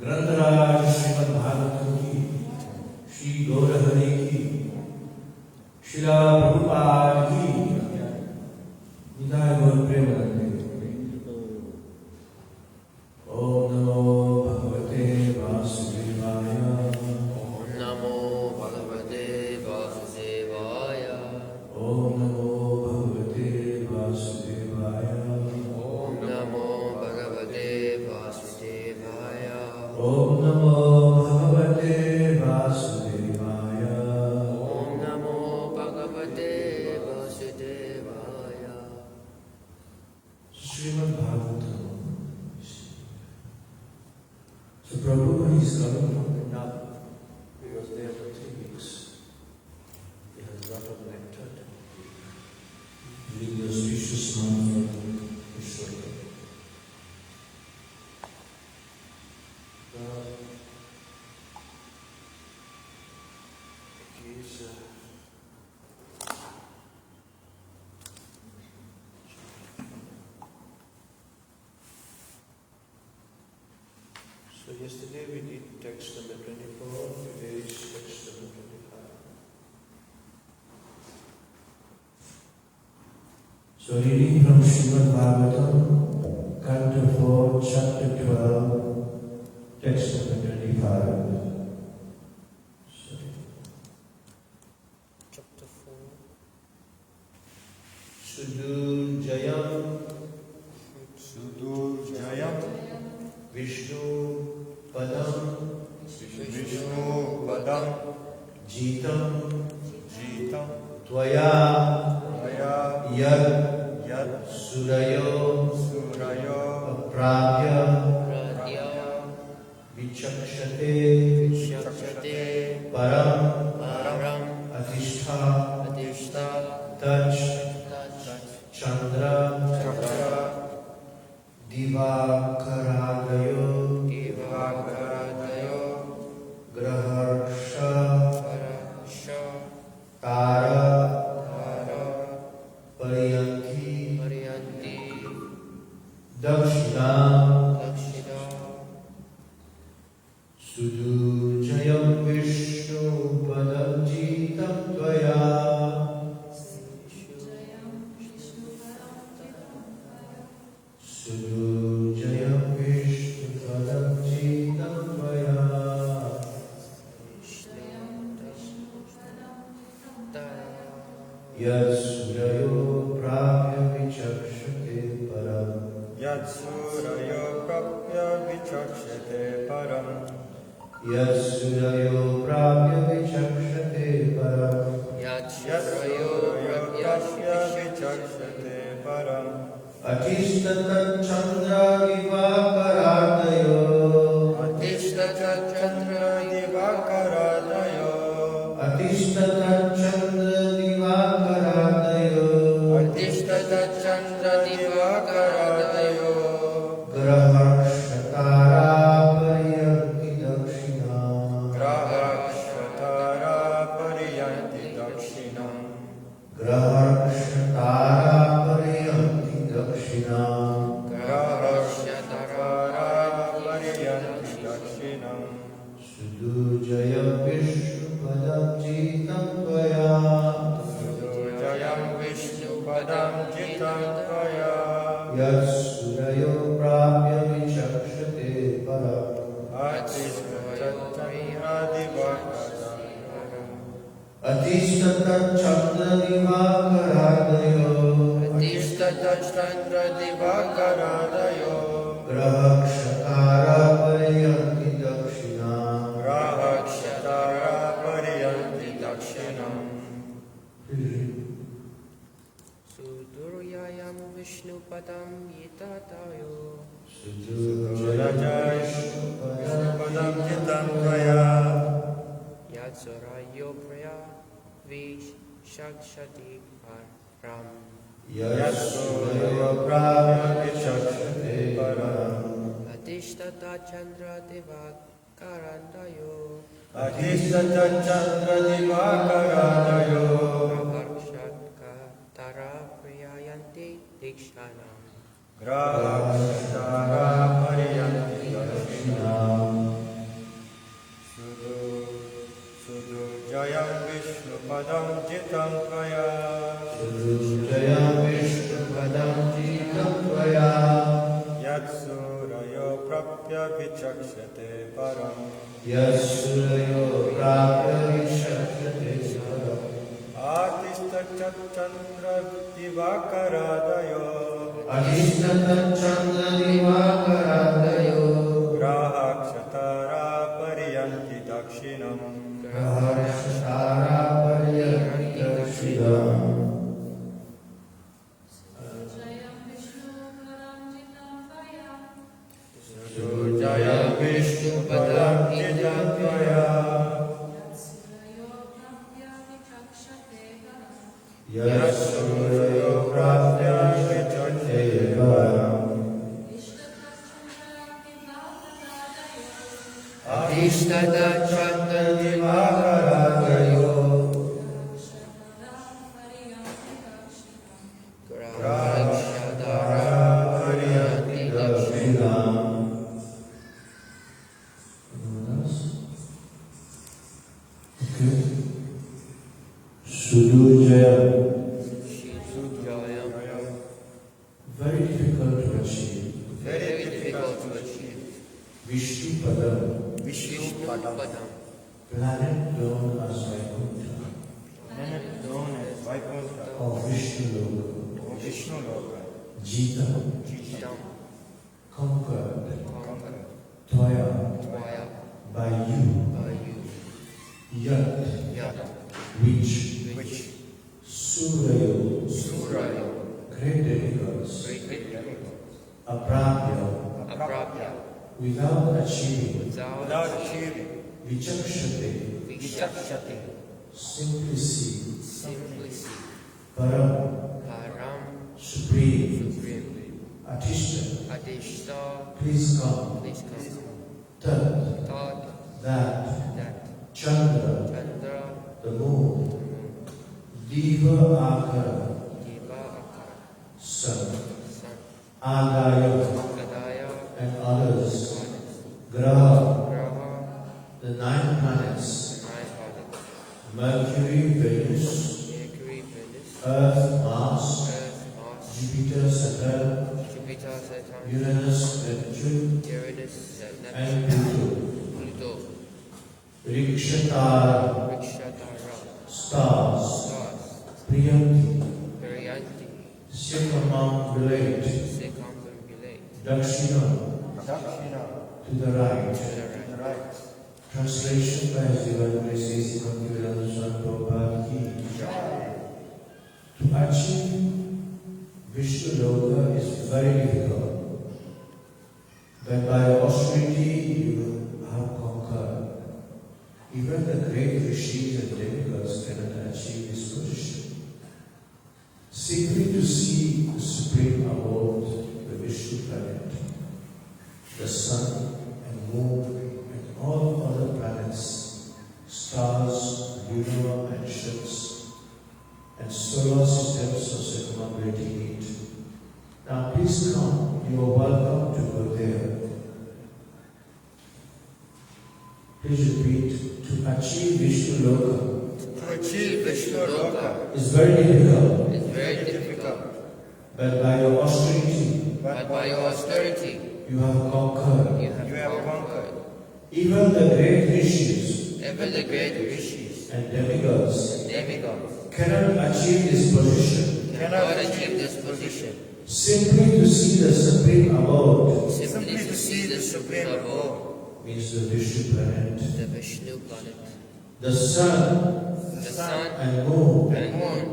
ग्रंथराज श्रीमद् भागवतम की, श्री गौरहरि की, श्रीला प्रभुपाद की, निताय गौर प्रेमानंदे। ओम नमो भगवते वासुदेवाय। ओम नमो भगवते वासुदेवाय। ओम नमो भगवते वासुदेवाय। ओम नमो भगवते वासुदेवाय। ओम नमो भगवते वासुदेवाय। ओम नमो भगवते वासुदेवाय। Srimad Bhagavatam. So Prabhu is coming from Punjab. He was there for 3 weeks. He has a lot of nectar to bring the auspicious month for Ishwara. So yesterday we did text number 24, today is text number 25. So reading from Srimad Bhagavatam, Canto 4, Chapter 12, text number 25. Chapter 4. Sudurjayam Vishnu Padam Jitam Tvaya Yad Surayo Apragya Vichakshate Param Adhishtha Taj Chandra Divakaradayo Graharsha Tara Pariyanti Dakshina Sudujayam Vishnu Padam Jitam Tvaya Sudujayam Vishnu Padam Jitam Tvaya Yad Surayo Prapya Vichakshate Param Yad Surayo Prapya Vichakshate Param Atistata Chandra Divakaradayo Atistata Chandra Divakaradayo Graharshatara Pariyanti Dakshina Graharshatara Pariyanti Dakshina Sudujayam Vishnu Padam Jitam Tvaya Yad Surayo Prapya Vichakshate Param Atistata Chandra Divakaradayo Grahakshatara Pariyanti Dakshina Suduryayam Vishnu Padam Yitatayo Yatsurayo Praya Vishakshati Param Adhishtata Chandra Divakarandayo Grahakshatka Tara Priyayanti Dikshanam Sudujayam Vishnu Padam Jitam Tvaya Yad Surayo Prapya Vichakshate Param Atistata Chandra Divakaradayo Grahakshatara Pariyanti Dakshinam Sudujayam Vishnu Padam Jitam Tvaya Yad Surayo Prapya Vichakshate Param Adhishtata Chandra Divakaradayo Grahakshatara Pariyanti Dakshinam Sudujayam Vishnu Padam Jitam Tvaya Yad Surayo Prapya Vichakshate Param Adhishtata Chandra Divakaradayo Grahakshatara Pariyanti Dakshinam Sudujayam Vishnu Padam Jitam Tvaya Yad Surayo Prapya Vichakshate Param Adhishtata Chandra Divakaradayo Grahakshatara Pariyanti Dakshinam Sudurjaya. Sudurjaya. Very difficult to achieve. Very difficult to achieve. Vishnupadam. Vishnupadam. Planet known as Vaikuntha. Planet known as Vaikuntha Or Vishnu or Vishnu Loka. Jita. Jitam. Conquered. Conquered. Toya. Tvaya. By you. By you. Yat. Yat. Which. Surayo. Surayo. Great demigods. Great demigods. Aprabhya. Aprabhya. Without achieving. Without achieving. Vichakshate. Vikshakshate. Simply see. Simply see. Param. Param. Supreme. Supreme. Atishta. Adishta. Please come. Please come. Tat. Thought That. that Chandra. Chandra. The moon. Diva Akara. Diva Akara. Sun. Sun. Adaya. Kadaya. And others. Goddess. Graha. Graha. The 9 planets. 9 planets. Mercury, Venus, Mercury, Venus. Earth, Mars, Earth, Mars. Jupiter, Saturn, Jupiter, Saturn. Uranus, Neptune, Uranus, Neptune. and Pluto. Pluto. Rikshatara, Rikshatara. stars, Stars. Priyanti, Varianti. circumambulate, Circumambulate. Dakshina, Dakshina. to the right. To the To the right. right. Translation by His Divine Grace A.C. Bhaktivedanta Swami Prabhupada ki. To achieve Vishnu Loka is very difficult, but by austerity you have conquered. Even the great rishis and demigods cannot achieve this position. Simply to see the supreme abode, the Vishnu planet, the sun and moon and all other planets, stars, lunar mansions, and solar systems are circumambulating it. Now please come, you are welcome to go there. Please repeat, to achieve Vishnu Loka To achieve Vishnu Loka is very difficult, It's very difficult. but by your austerity, But by your austerity, you have conquered. you have conquered. Even the great rishis Even the great rishis and demigods and demigods cannot achieve this position. cannot achieve this position. Simply to see the supreme abode Simply to see the supreme abode, means the Vishnu planet. the Vishnu planet, The sun the sun and moon and moon,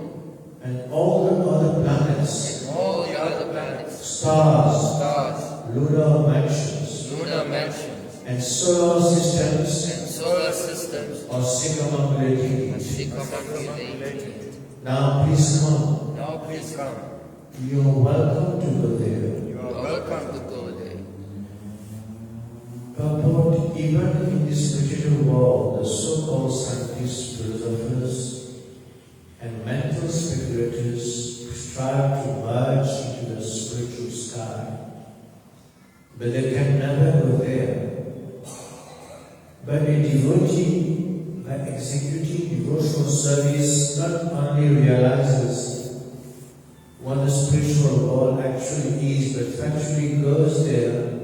and all the other planets, and all the other planets, stars, stars, lunar mansions, lunar mansions, and solar systems and solar systems are circumambulating are it. circumambulated. Now please come. Now please come. You are welcome to go there. You You are are welcome. welcome to go there. Purport, even in this material world, the so-called scientists, philosophers, and mental speculators strive to merge into the spiritual sky, but they can never go there. But a devotee, by executing devotional service, not only realizes what the spiritual world actually is, but factually goes there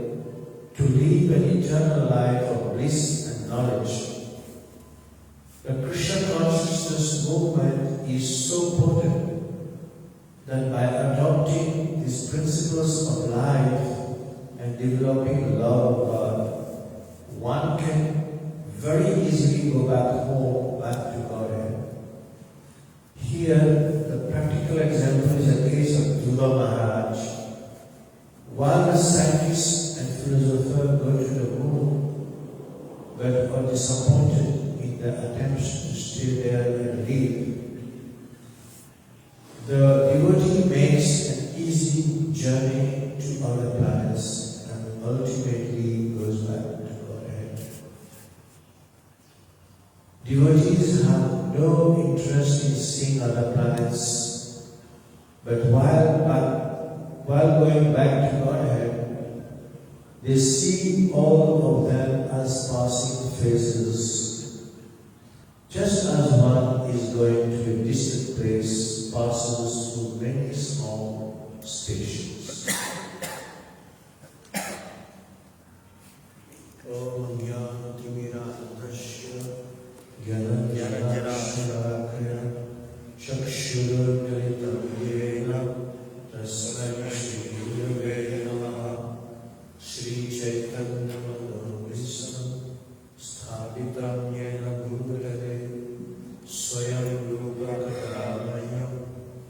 to live an eternal life of bliss and knowledge. The Krishna consciousness movement is so potent that by adopting these principles of life and developing love of God, one can very easily go back home, back to Godhead. Here, the practical example is the case of Dhruva Maharaj. While the scientists and philosophers go to the moon, but are disappointed in their attempts to stay there and live, the devotee makes an easy journey to other planets and ultimately goes back to Godhead. Devotees have no interest in seeing other planets, but while going back to Godhead, they see all of them as passing phases. Just as one is going to a distant place passes through many small stations. Om Yantimirandhasya Gyananjanashalakaya Chakshuragalitam Yena Tasmai Shri Gurave Namaha Shri Chaitanya Manobhisam Sthapitam Yena Bhutale Swayam Rupa-Karamayam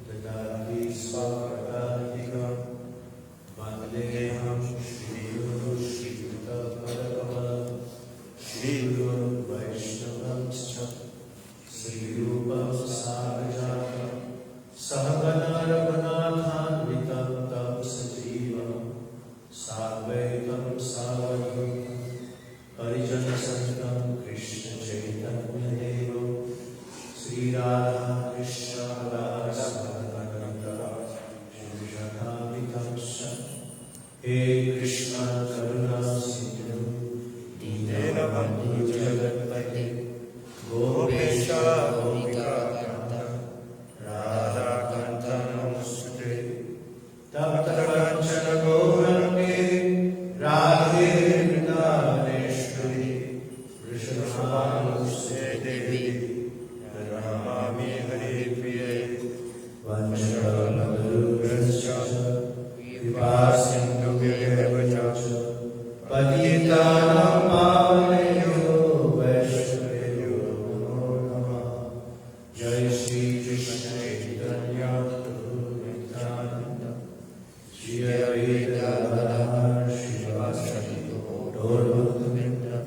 Dadadi Svakadadika Vandeham Shri Guru Shri Yuta Padakamalam Shri Guru Vaishnavamscha Shri Rupam Sarajata Sahagana Raghunathan Vitam Tam Sajivam Sarvaitam Sarvaitam Parijana Santam Krishna Chaitanya Devam Sri Radha Krishna Rasa Bhagavata Shri Radha He Krishna Karuna Sindhu Dina Bandhu Jagatpati Gopesha Gopika Kanta Radha Kanta Namaste Tapta Kanchana Gaurange Radhe Vrindavaneshwari Vrishabhanuste Devi Ramami Hari Priye Vanchakalabhuruscha Vipasindhu Vyavacha Patitanam Pavanebhyo Vaishnaveyo Namo Namah Jai Shri Krishna Chaitanya Prabhu Nityananda Shri Advaita Gadadhar Srivasadi Gaur Bhaktivinoda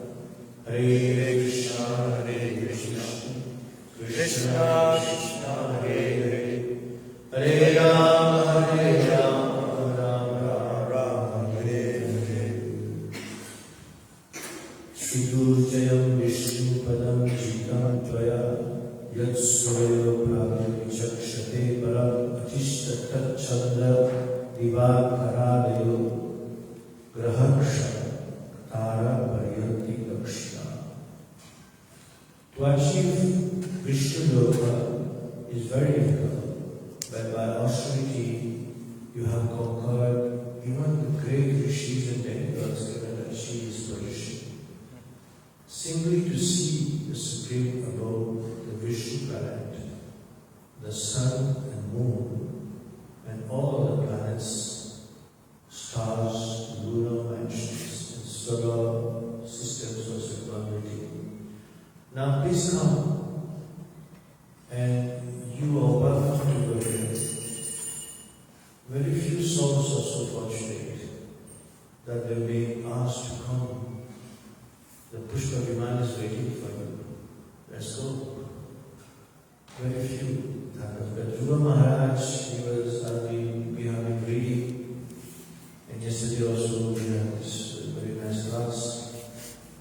Hare Krishna Krishna Krishna Hare Hare Hare Rama Rama Rama Hare Hare Shridurjayam Vishnu Padam Jitam Tvaya Yat Suryo Prabhuvichakshate Param Atishtatat Chandra Divakaradayo Grahaksha Tara Paryanti Lakshya. To achieve Vishnu Loka is very difficult, but by austerity you have conquered even the great rishis and demigods cannot achieve this position. Simply to see the supreme abode, the Vishnu planet, the sun and moon, and all the planets, stars, lunar mansions, and solar systems was accommodating. Now please come, and you are welcome to go here. Very few souls are so fortunate that they will be asked to come. The Pushpa Viman is waiting for you. Let's go. Very few. But Dhruva Maharaj, we have been reading, and yesterday also we had this very nice class,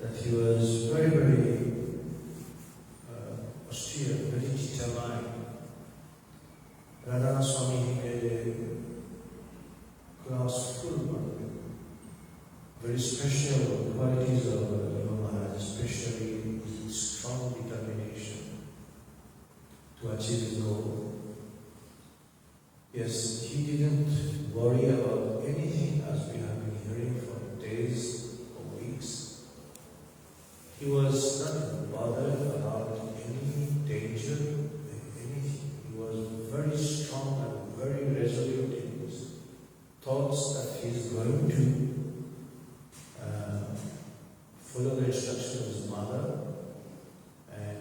that he was very, very austere, very determined. Radhana Swami, he made a class full of very special qualities of Dhruva Maharaj, especially his strong determination to achieve his goal. Yes, he didn't worry about anything as we have been hearing for days or weeks. He was not bothered about any danger and anything. He was very strong and very resolute in his thoughts that he is going to follow the instruction of his mother and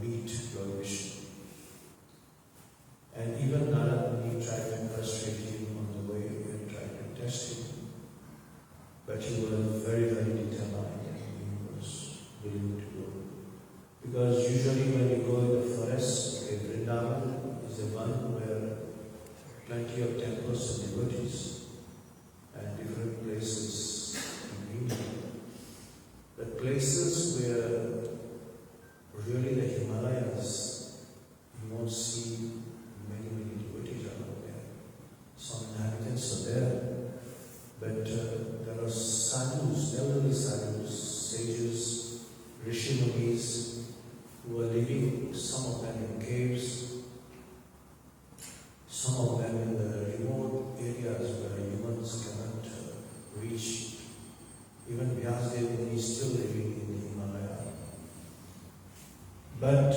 meet Lord Vishnu. And even Narada Muni tried to frustrate him on the way and tried to test him. But he was very, very determined and he was willing to go. Because usually when you go in the forest, Vrindavan is the one where plenty of temples and devotees and different places in India. But places where really the Himalayas, you won't see many devotees out there. Some inhabitants are there, but there are sadhus, elderly sadhus, sages, rishi munis who are living But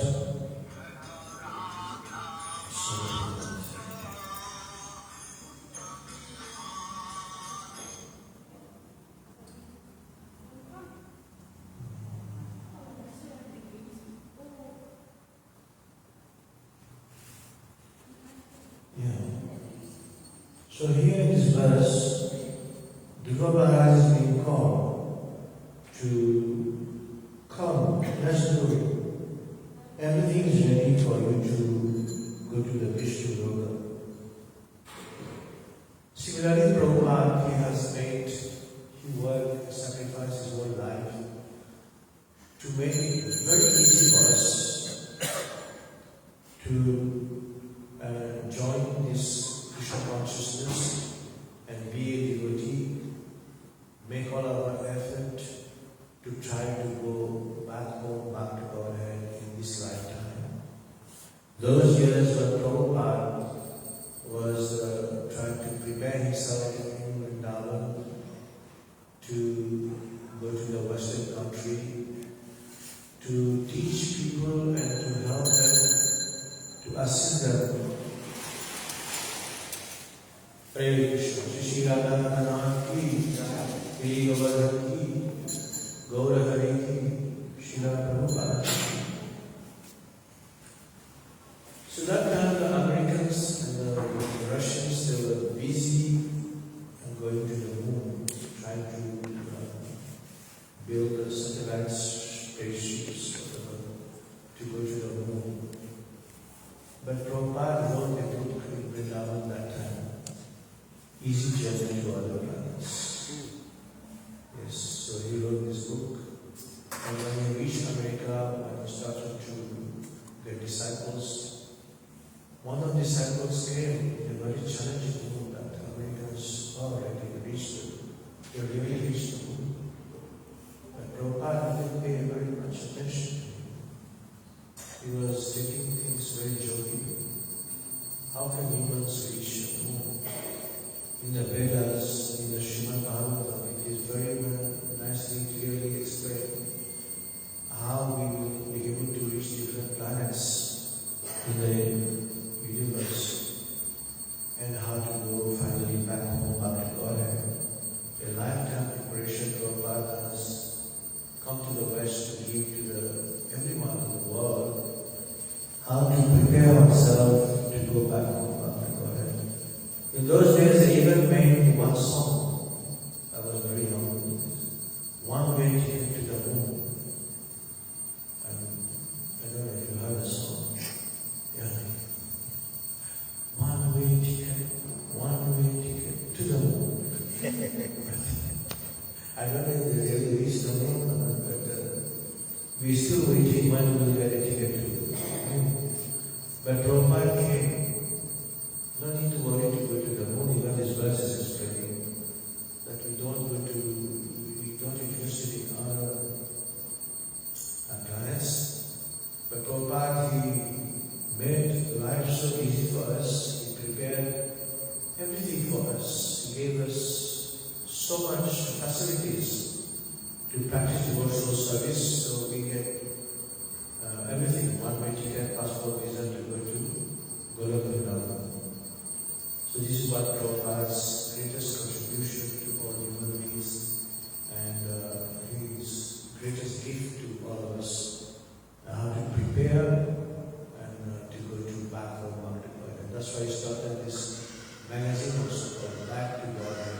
so here in this verse, Dhruva Maharaj is being called to come, let's do it. Everything is ready for you to go to the Vishnu Loka. Similarly, Prabhupada, he has made, he worked, sacrificed his whole life to make it very easy for us to join this Krishna consciousness and be a devotee, make all our effort to try to go back home, back to Godhead in this lifetime. Those years when Prabhupada was trying to prepare himself in Vrindavan to go to the Western country, to teach people and to help them, to assist them. Hare Krishna, Shri Radha ki, Hare Govardhan ki, Gaura Hare ki, Srila Prabhupada ki. So that time the Americans and the Russians, they were busy and going to the moon, trying to build the satellite spaceships to go to the moon. But Prabhupada wrote a book in Vrindavan that time. Easy journey to other planets. Yes, so he wrote this book. And when he reached America, when he started to get disciples, one of the disciples came in a very challenging mood that Americans already reached they really reached the moon. But Prabhupada didn't pay very much attention to him. He was taking things very jokingly. How can humans reach the moon? In the Vedas, in the Srimad Bhagavatam, it is very nicely, clearly explained how we will be able to reach different planets in the universe and how to go finally back home, back to Godhead. A lifetime preparation Prabhupada has come to the West to give to everyone in the world how to prepare ourselves to go back home, back to Godhead. In those days, they even made one song. I was very young. One way ticket to the moon. And I don't know if you heard the song. Yeah. One way ticket to the moon. I don't know if they really reached the moon, but we're still waiting when we'll get a ticket to the moon. But Prabhupada came. No need to worry to go to the moon. Even this verse is explaining that we don't interested in other planets. But Prabhupada, he made life so easy for us. He prepared everything for us. He gave us so much facilities to practice devotional service. So we get everything, one-way ticket, passport, visa to go to Golokunda. So this is what Prabhupada's greatest contribution to all human beings and his greatest gift to all of us, how to prepare and to go to back home, back to God. And that's why he started this magazine also called Back to Godhead,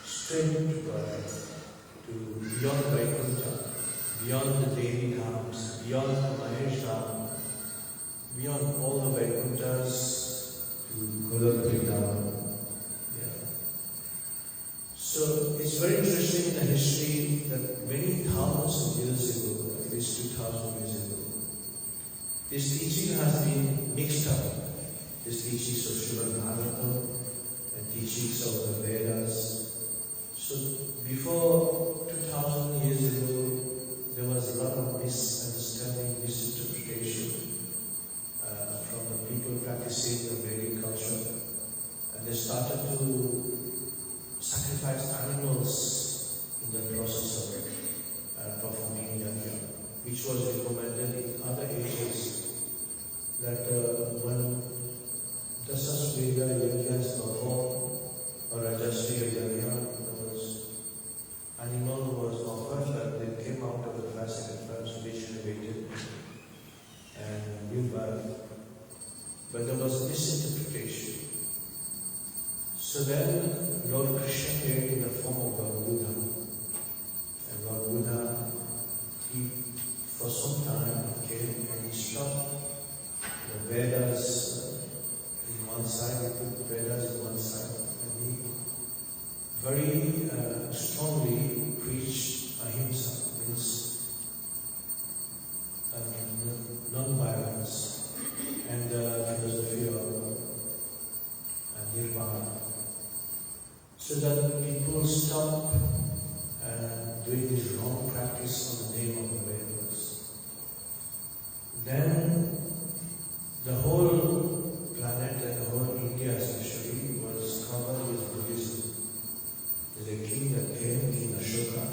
straight to Godhead, to beyond Vaikuntha, beyond the daily dharmas, beyond the Mahesh Dham, beyond all the Vaikunthas, to Golokunda. Yeah. So it's very interesting in the history that many thousands of years ago, at least 2,000 years ago, this teaching has been mixed up. This teachings of Srimad Bhagavatam and teachings of the Vedas. So before 2,000 years ago, there was a lot of misunderstanding, misinterpretation from the people practicing the Vedic culture. And they started to sacrifice animals in the process of performing yajna, which was recommended in other ages that when Dasasveda Yajnas performed, or Rajasriya Yajna, animal was offered, but they came out of the fast and first regenerated and new birth. But there was misinterpretation. So then Lord Krishna came in the form of Lord Buddha. And Lord Buddha, he for some time came and he stopped the Vedas in one side, he put Vedas in one side, and he very strongly preached ahimsa, means non-violence, and philosophy of nirvana, so that people stop doing this wrong practice on the name of the Vedas. Then the whole planet and the whole India especially was covered with Buddhism. There's a king that came, King Ashoka,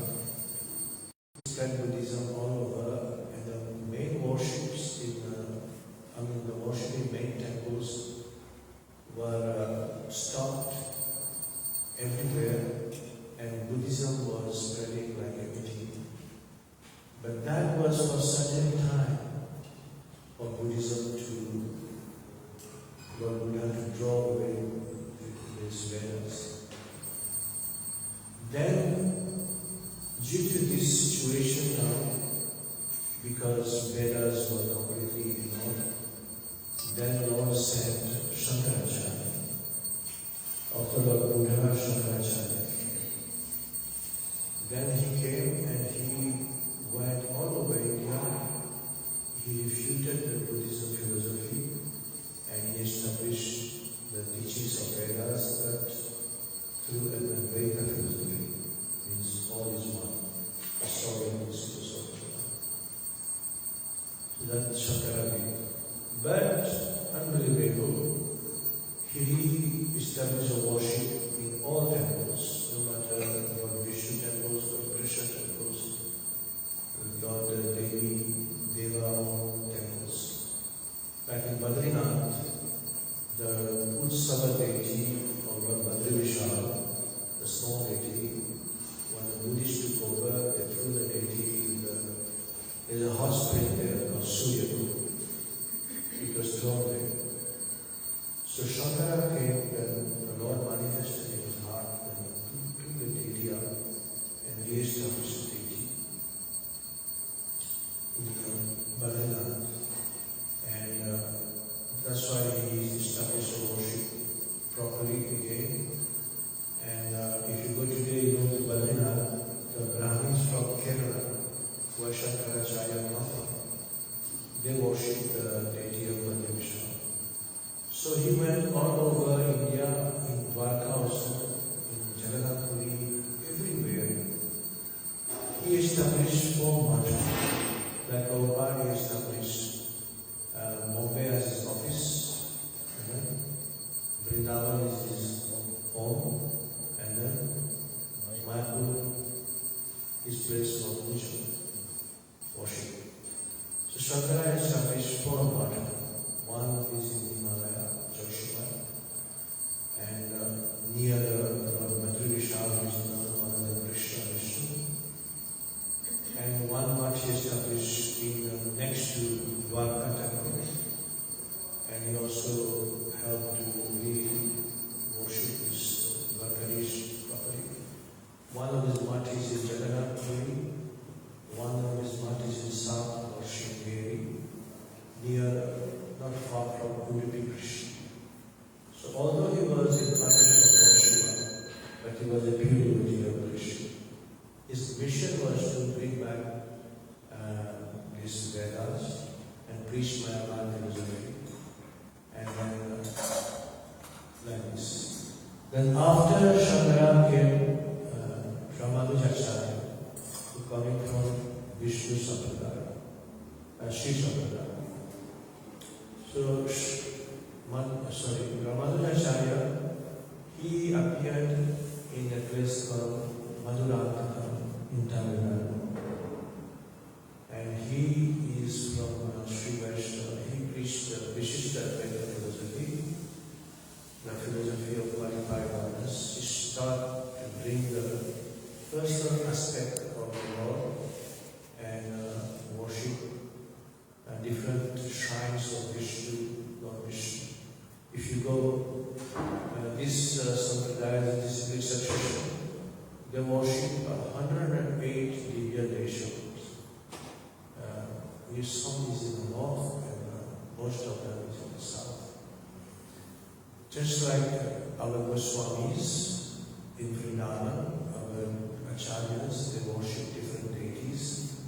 spread Buddhism all over, and the main worships the worshiping main temples were stopped everywhere, and Buddhism was spreading like everything. But that was for certain time for Buddhism to draw away these Vedas. Then, due to this situation now, because Vedas were completely ignored, then Lord sent Shankaracharya, after Lord Buddha, Shankaracharya. Then he came and he went all over India. He refuted the Buddhism philosophy and he established the teachings of Vedas, but through Advaita philosophy, means all is one. The story of this is also one. So that's Shankaracharya. But unbelievable, he established a worship in all temples, no matter what Vishnu temples or Krishna temples, Lord Devi, Deva temples. Like in Badrinath, the Utsava deity of Lord Badrivishal, the small deity, when the Buddhists took over, they threw the deity in there's a hot spring there called Suryakund. It was thrown there. So Shankara came, then the Lord manifested in his heart and he took the deity up and re-established the deity in Badrinath. And that's why he established the worship properly again. And if you go today, you go to Badrinath, the Brahmins from Kerala, where Shankaracharya come from, they worship the deity of Badrivishal. So he went all over India, in Dwarka also, in Jagannath Puri, everywhere. He established 4 mantras. Like Prabhupada, he established Bombay as his office, and then Vrindavan is his home, and then Mayapur is place for puja, worship. So Shankara established 4 mantras. One is in Himalaya, Joshua, and near Lord Badrivishal, who is one of the Krishna Vishnu. And one much established in next to Dwarka temple. And he also helped to worship his Dwarkadish properly. One of his matis is Jagannath Puri, one of his matis is South or Shringeri, near not far from Udupi Krishna. So although he was incarnation of Lord Shiva, but he was a pure devotee of Krishna. His mission was to bring back these Vedas and preach Mayavad philosophy. And then like this. Then after Shankara came Ramanujacharya, who coming from Vishnu Sampradaya, Sri Sampradaya. So, Ramanujacharya, he appeared in a place called Madhuraka in Tamil Nadu. And he is from Sri Vaishnava. He preached some is in the north and most of them is in the south. Just like our Goswamis in Vrindavan, our acharyas, they worship different deities.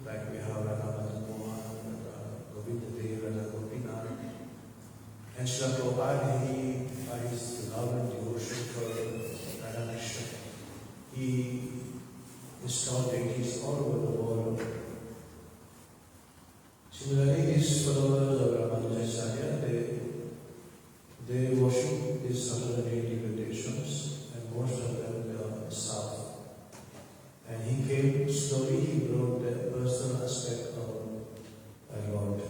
Like we have Radha Mohan, Govinda Dev, Radha Gopinath. And Srila Prabhupada, he finds the love and devotion for Radha Krishna. He installed deities all over the world. Similarly, these followers of Ramanujacharya, they worship these 180 gradations, and most of them they are in the south. And he came slowly, he brought the personal aspect of Lord.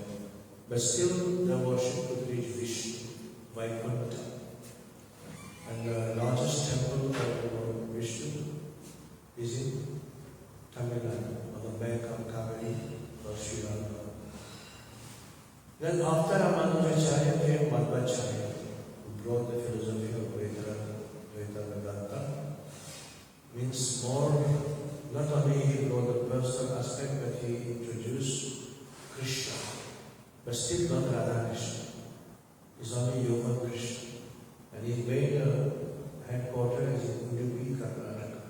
But still, the worship could reach Vishnu, Vaikuntha. And the largest temple of Lord Vishnu is in Tamil Nadu, on the bank of Kaveri or Sri Lanka. Then after Ramanujacharya came Madhvacharya, who brought the philosophy of Dvaita Vedanta. Means more, not only he brought the personal aspect, but he introduced Krishna, but still not Radha Krishna. It's only Yoga Krishna. And he made a headquarters in Udupi, Karnataka.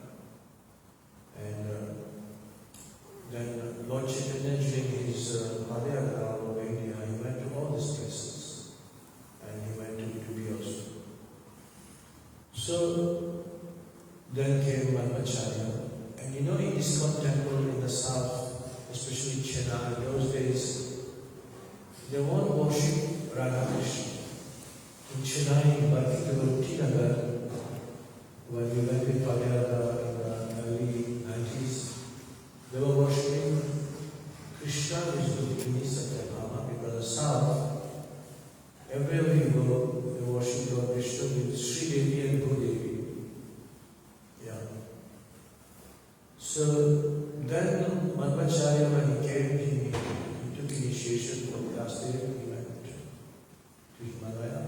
And then Lord Chaitanya, during his Padayatra of India, he went to all these places. And he went to Udupi also. So then came Madhvacharya. And you know, in ISKCON temple in the south, especially Chennai, in those days, they won't worship Radha Krishna. In Chennai, in Bhakti Nagar, when we went with Padayatra in the early 90s, they were worshipping Krishna, Vishnu, Rukmini, Satyabhama, because the south, everywhere you go, they worship Lord Vishnu with Sri Devi and Bhudevi. Yeah. So then Madhvacharya, when he came, he took initiation from Vyasdev, he went to Himalaya,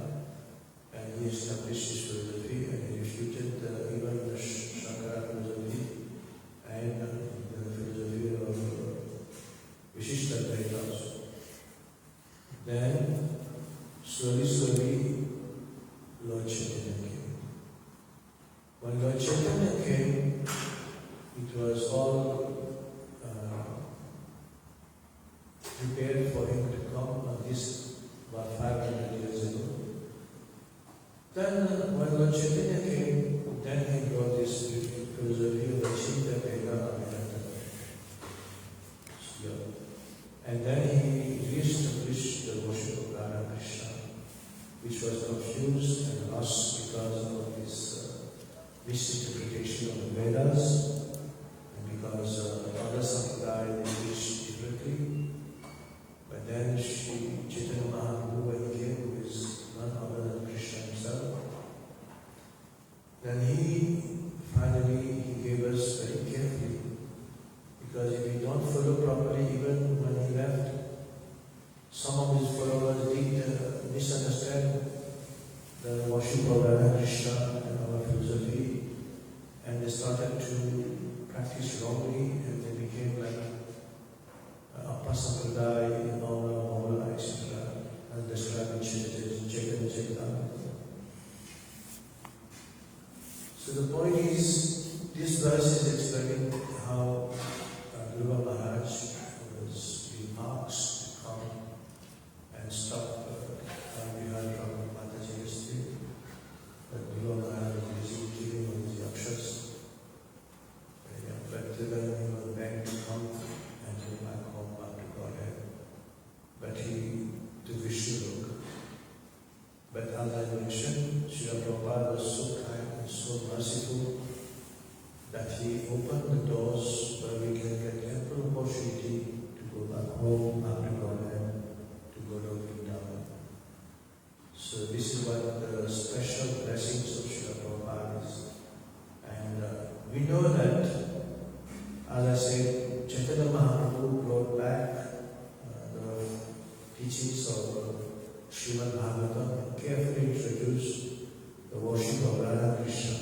and he established his philosophy, and he refuted even the Shankara philosophy and the philosophy of Vishishtadvaita also. Then, slowly, Lord Chaitanya came. When Lord Chaitanya came, it was all prepared for him to come on this about 500 years ago. Then when Lord Chaitanya came, then he brought this philosophy of the Chitta Veda Abhidhamma. And then he re-established the worship of Radha Krishna, which was confused and lost because of this misinterpretation of the Vedas, and because other sampradaya they teach differently. But then Sri Chaitanya Mahaprabhu, when he came, who is none other than Krishna himself, then he finally gave us very carefully, because if we don't follow properly, even when he left, some of his followers did misunderstand the worship of Radha Krishna and our philosophy, and they started to practice wrongly, and they became like Appa Sampradaya, Maula, etc., as described in Chaitanya Charitamrita. So the point is, this verse is explaining how Dhruva Maharaj was being asked to come and stop, we heard from Mataji yesterday, that Dhruva Maharaj was busy killing all these yakshas. But then he was begged to come and go back home, back to Godhead. But he to Vishnu Loka. But as I mentioned, Srila Prabhupada was so kind and so merciful that he opened the doors where we can get ample opportunity to go back home, back to Godhead, to go to Vrindavan. So this is what the special blessings of Srila Prabhupada is. And we know that, as I said, Chaitanya Mahaprabhu brought back the teachings of Srimad Bhagavatam and carefully introduced the worship of Radha Krishna,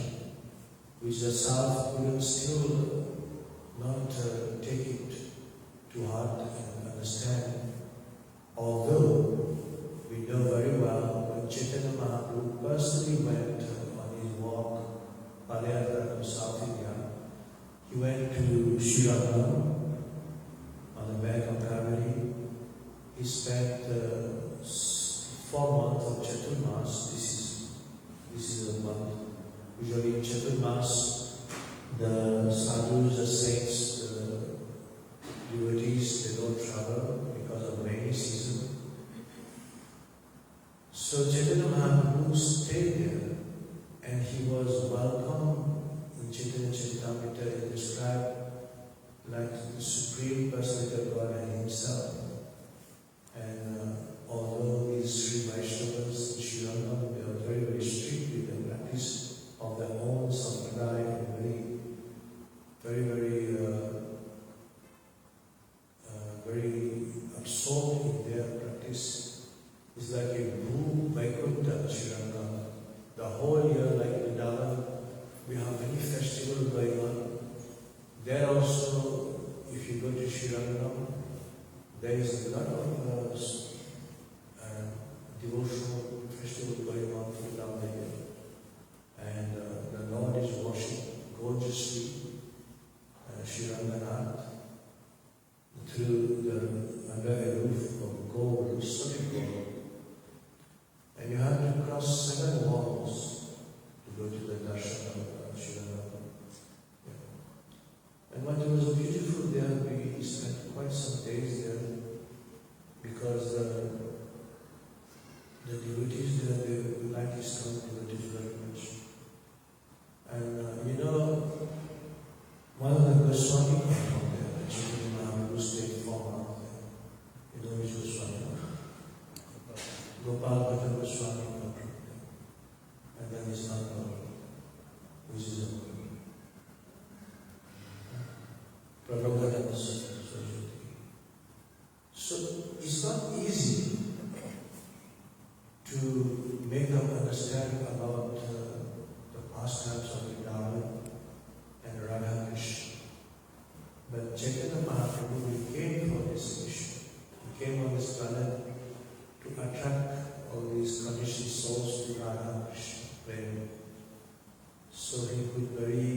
which the South couldn't still not take it to heart and understand devotees, they don't travel because of rainy season. So Chaitanya Mahaprabhu stayed there and he was welcomed in Chaitanya Charitamrita. He described like the Supreme Personality of Godhead himself. And although these Sri Vaishnavas in Sri Lanka, they are very, very strict with the practice of their own sampradaya and very absorbed in their practice. It's like a Bhu Vaikuntha Sri Lanka. The whole year, like Vrindavan, we have many festivals going on. There also, if you go to Sri Lanka, there is a lot of devotional festival going on throughout the year. And the Lord is worshipped gorgeously, Sri Ranganath, under a roof of gold, solid gold. And you have to cross 7 walls to go to the darshan of Sri Ranganath. And what was beautiful there, we spent quite some days there because the devotees there, they like Islam devotees very much. And one of the Goswami came from there, the Chaitanya Mahaprabhu stayed 4 months there. You know which Goswami? Gopal Goswami came from there. And then his uncle, which is a Bhagavatam. So it's not easy to make them understand about the pastimes of Vrindavan and Radha Krishna. But Chaitanya Mahaprabhu came for this mission. He came on this planet to attract all these conditioned souls to Radha Krishna prema. So he could very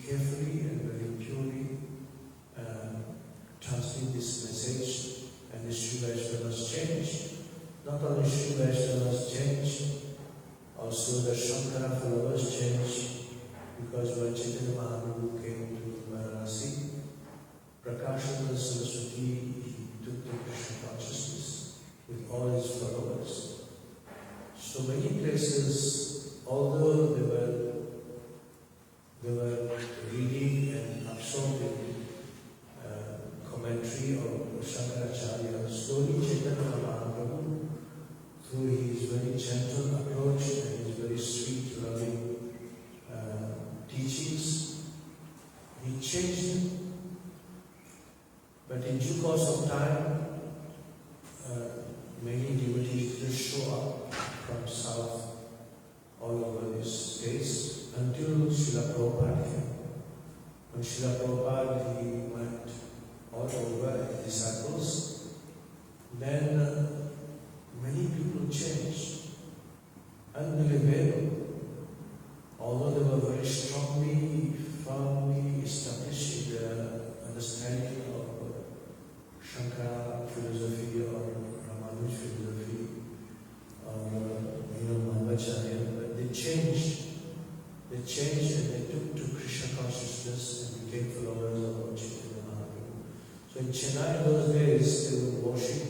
carefully and very purely transmit this message, and the Sri Vaishnavas changed. Not only Sri Vaishnavas changed, also the Shankara followers changed, because when Chaitanya Mahaprabhu came to Varanasi, Prakashananda Saraswati, he took the Krishna consciousness with all his followers. So many places, although they were reading and absorbing commentary of Shankaracharya, slowly Chaitanya Mahaprabhu, through his very gentle approach and his very sweet, loving teachings, he changed them. But in due course of time, many devotees just show up from south, all over these states, until Srila Prabhupada came. When Srila Prabhupada, he went all over his disciples, then many people changed. Unbelievable. Although they were very strongly, firmly established in their understanding of Shankara philosophy or Ramanuj philosophy or Madhvacharya, but they changed. They changed and they took to Krishna consciousness and became followers of Lord Chaitanya Mahaprabhu. So in Chennai in those days, they would worship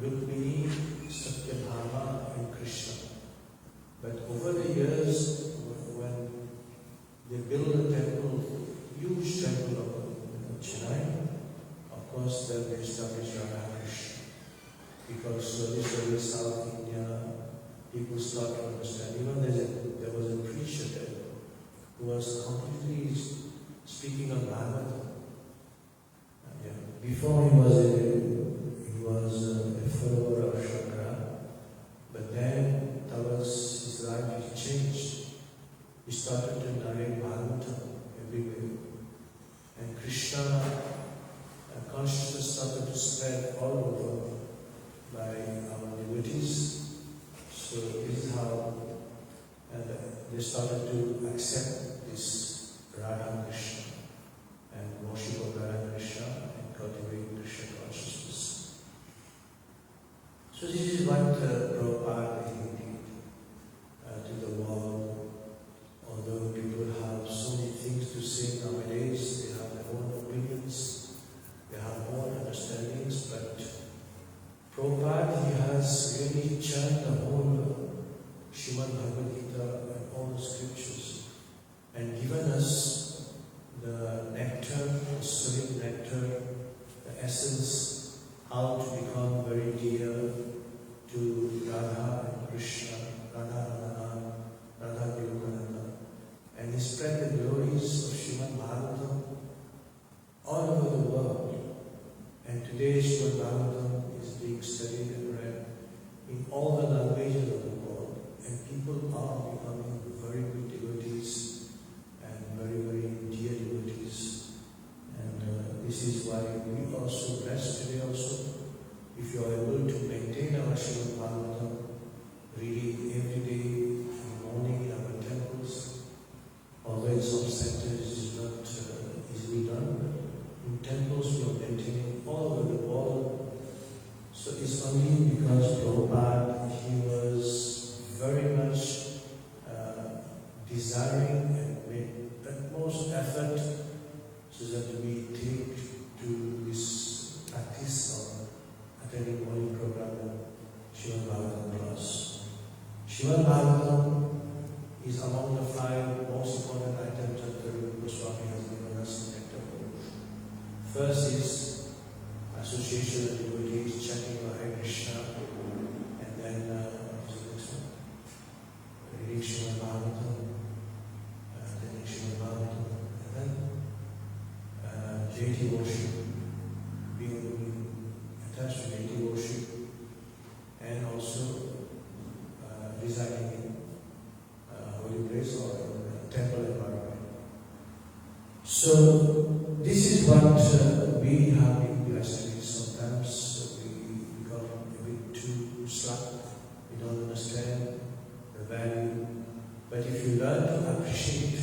Rukmini, Satyabhama and Krishna. But over the years, when they built a temple, huge temple of Chennai, of course then they established Radha Krishna. Because slowly South India, people start to understand. Even there was a preacher there who was completely speaking on Bhagavatam. Before he was a follower of Shankara, but then towards his life he changed. He started to narrate Bhagavatam everywhere. And Krishna consciousness started to spread all over by our devotees. So this is how they started to accept this Radha Krishna and worship of Radha Krishna and cultivate Krishna consciousness. So this is what Prabhupada did to the world. Although people have so many things to say nowadays, they have their own opinions, they have chant the whole Srimad Bhagavatam and all the scriptures and given us the nectar, the sweet nectar, the essence, how to become very dear to Radha and Krishna, Radha Govinda, and he spread the glories of Srimad Bhagavatam all over the world. And today Srimad Bhagavatam is being studied and read in all the languages of the world, and people are becoming very good devotees and very, very dear devotees. And this is why we are so blessed today also. If you are able to maintain our Srimad Bhagavatam, reading every day in the morning in our temples, although in some centers it is not easily done, in temples we are maintaining all over the world. So it's only because Prabhupada, he was very much desiring and made utmost effort so that we take to this practice of attending morning program, Srimad Bhagavatam class. Srimad Bhagavatam is among the 5 most important items that the Goswami has given us in Nectar Purush. First is association of devotees chanting Hare Krishna, and then what is the next one? Reading Srimad Bhagavatam, attending Srimad Bhagavatam, and then deity worship, being attached to deity worship, and also residing in holy place or in temple environment. So this is what we have been blessed with. Sometimes we become a bit too slack. We don't understand the value. But if you learn to appreciate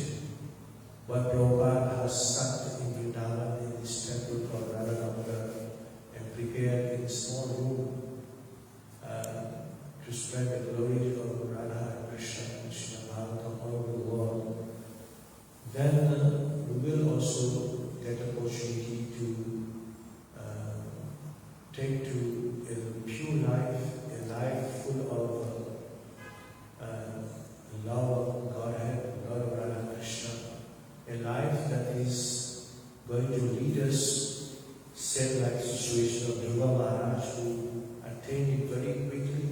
what Prabhupada has sat in Vrindavan in this temple called Radha and prepared in a small room to spread the glory of Radha and Krishna and Srimad Bhagavatam all over the world, then we will also get opportunity to take to a pure life, a life full of love of Godhead, love of Radha and Krishna, a life that is going to lead us, same like the situation of Dhruva Maharaj, who attained it very quickly.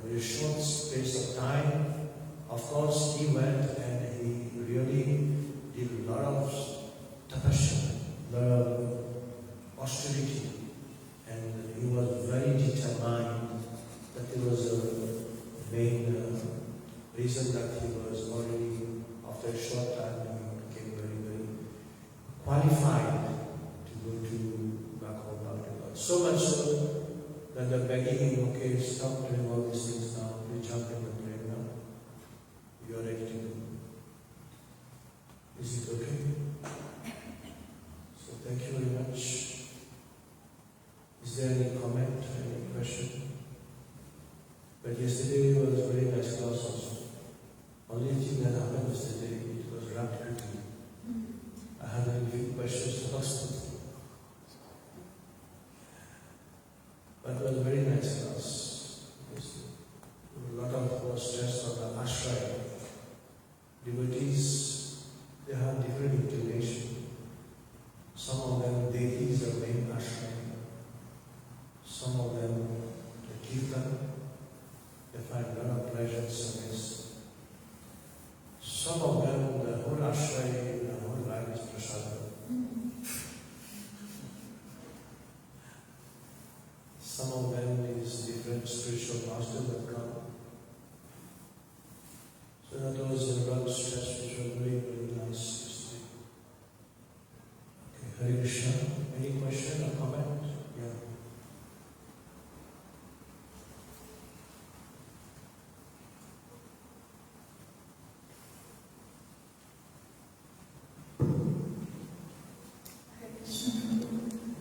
In a short space of time, of course, he went and he really did a lot of tapasya, a lot of austerity, and he was very determined. That it was a main reason that he was already, after a short time, he became very, very qualified to go to back home after God. So much so that they're begging him, okay, stop doing all these things now, please jump in the plane now. You are ready to go. Is it okay? So thank you very much. Is there any comment, any question? But yesterday was a very nice class also. Only thing that happened yesterday, it was wrapped quickly. I had a few questions to ask. But it was a very nice class. A lot of stress on the ashraya. Devotees, they have different inclination. Some of them, deities are main ashraya. Some of them, the kirtan, they find a lot of pleasure in service. Some of them, the whole ashraya, the whole life is prasada. Some of them is different spiritual masters that come. So that was a lot of stress which was very, very nice yesterday. Okay, Hare Krishna. Any question or comment? Yeah.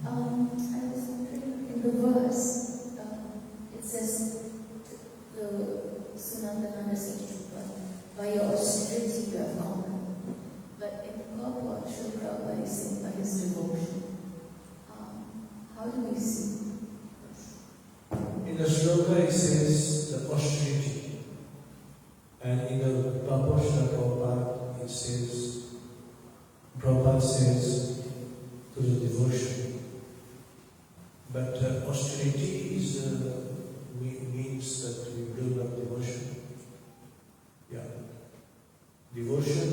I was wondering, in the verse, it says, the Sunandananda Svetadvipa, by your austerity you have come. But in the purport, Srila Prabhupada is saying by his devotion. How do we see? In the shloka he says the austerity, and in the proportion of Prabhupada, it says, Prabhupada says to the devotion. But austerity is, means that we build up devotion. Yeah. Devotion,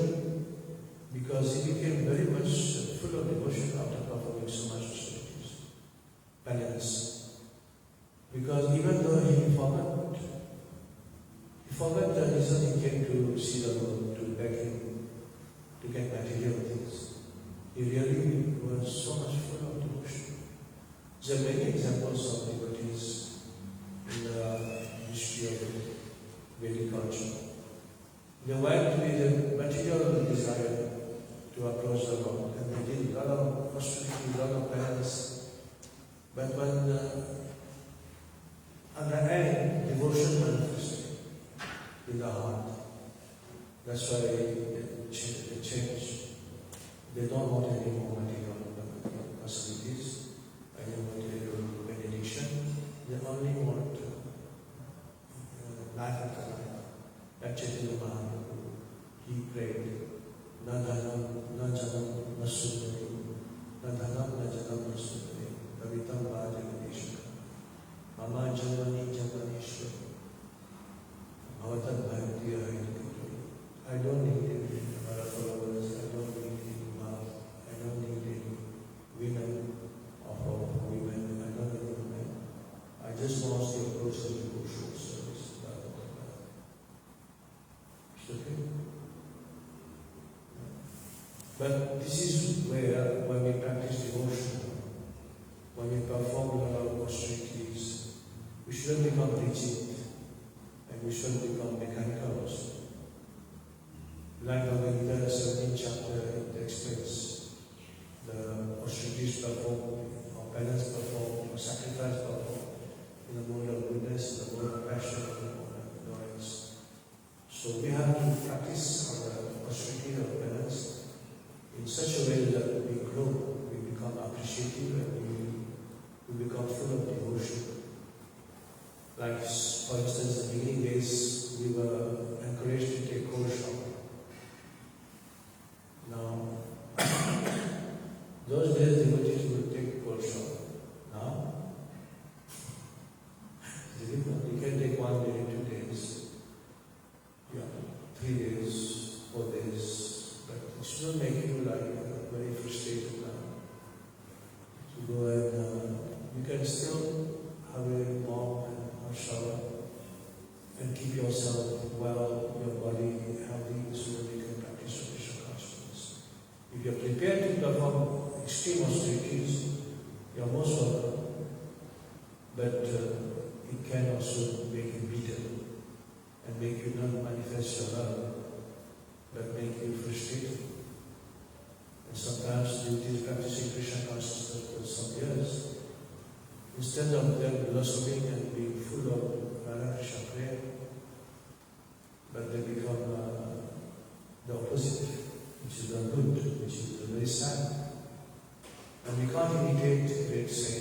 because he became very much full of devotion after performing so much austerities, penance. Because even though he forgot the reason he came to see the Lord, to beg him, to get material things. He really was so much full of devotion. There are many examples of devotees in the history of Vedic culture. They went with a material desire to approach the Lord, and they did a lot of austerity, a lot of penance. But when at the end, devotion manifested in the heart. That's why they change. They don't want any more material facilities, any material benediction. They only want life after life. Like Chaitanya Mahaprabhu, he prayed, Na dhanam, na janam, na sunnati, na dhanam, na janam, na sunnati, kavitam bhajagadeshaka, mama janmani janmaneshwar, bhavatam bhaktiya haidikari. I don't need any followers, I don't need any love, I don't need any women or women, I don't need women. I just want to approach the devotional service. Okay? But this is where, when we practice devotion, when we perform a lot of austerities, we shouldn't become rigid and we shouldn't become mechanical also. Like Bhagavad Gita, 17th chapter, it explains the austerities performed, or penance performed, or sacrifice performed in the mode of goodness, in the mode of passion, in the mode of ignorance. So we have to practice our austerity of penance in such a way that we grow, we become appreciative, and we become full of devotion. Like, for instance, in the beginning days, we were encouraged to take cold shower. Now, those days devotees would take cold shower. Now, you can take 1 day, 2 days, 3 days, 4 days, but it shouldn't make you like very frustrated now. To go and you can still have a warm and hot shower and keep yourself well, your body healthy, so that you can practice Krishna consciousness. If you are prepared to perform extreme austerities, you are most welcome, but it can also make you bitter and make you not manifest your love, but make you frustrated. And sometimes devotees practicing Krishna consciousness for some years, instead of them blossoming and being full of Radha Krishna prayer, but they become the opposite, which is the good, which is very sad. And we can't imitate great saints.